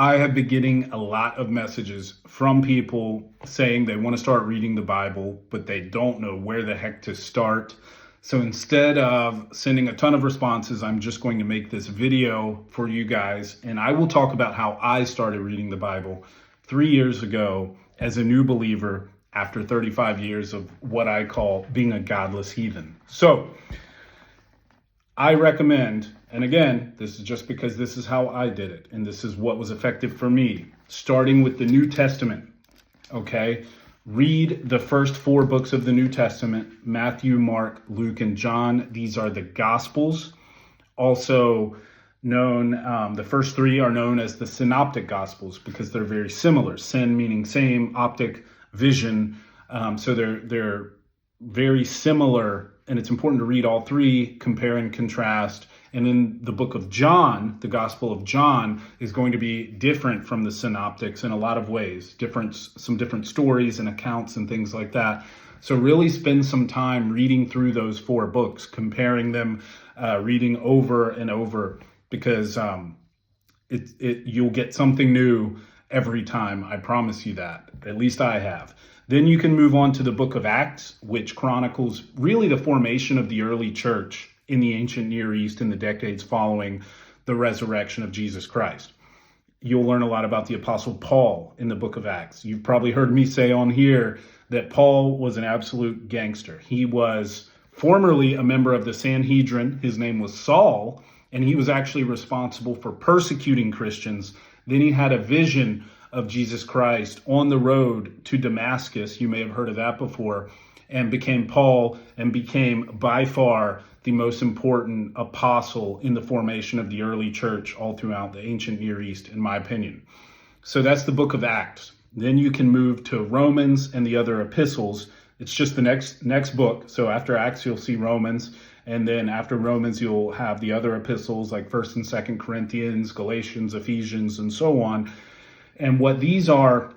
I have been getting a lot of messages from people saying they want to start reading the Bible, but they don't know where the heck to start. So instead of sending a ton of responses, I'm just going to make this video for you guys, and I will talk about how I started reading the Bible 3 years ago as a new believer after 35 years of what I call being a godless heathen. So I recommend, and again, this is just because this is how I did it, and this is what was effective for me, starting with the New Testament, okay? Read the first 4 books of the New Testament, Matthew, Mark, Luke, and John. These are the Gospels, also known, the first 3 are known as the Synoptic Gospels because they're very similar. Syn meaning same, optic, vision, so they're very similar. And it's important to read all 3, compare and contrast. And then the book of John, the Gospel of John, is going to be different from the Synoptics in a lot of ways, some different stories and accounts and things like that. So really spend some time reading through those 4 books, comparing them, reading over and over, because you'll get something new every time. I promise you that. At least I have. Then you can move on to the book of Acts, which chronicles really the formation of the early church in the ancient Near East in the decades following the resurrection of Jesus Christ. You'll learn a lot about the Apostle Paul in the book of Acts. You've probably heard me say on here that Paul was an absolute gangster. He was formerly a member of the Sanhedrin. His name was Saul, and he was actually responsible for persecuting Christians. Then he had a vision of Jesus Christ on the road to Damascus. You may have heard of that before, and became Paul, and became by far the most important apostle in the formation of the early church all throughout the ancient Near East, in my opinion. So that's the book of Acts. Then you can move to Romans and the other epistles. It's just the next book. So after Acts, you'll see Romans. And then after Romans, you'll have the other epistles like 1st and 2nd Corinthians, Galatians, Ephesians, and so on. And what these are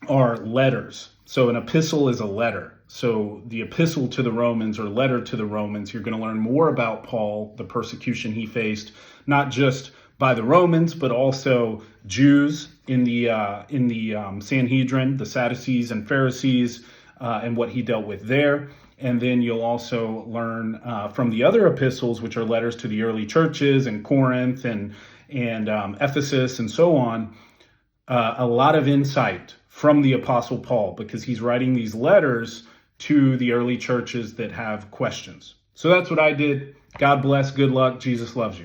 letters. So an epistle is a letter. So the epistle to the Romans, or letter to the Romans, you're going to learn more about Paul, the persecution he faced, not just by the Romans, but also Jews in the Sanhedrin, the Sadducees and Pharisees, and what he dealt with there. And then you'll also learn from the other epistles, which are letters to the early churches in Corinth and Ephesus and so on, a lot of insight from the Apostle Paul, because he's writing these letters to the early churches that have questions. So that's what I did. God bless. Good luck. Jesus loves you.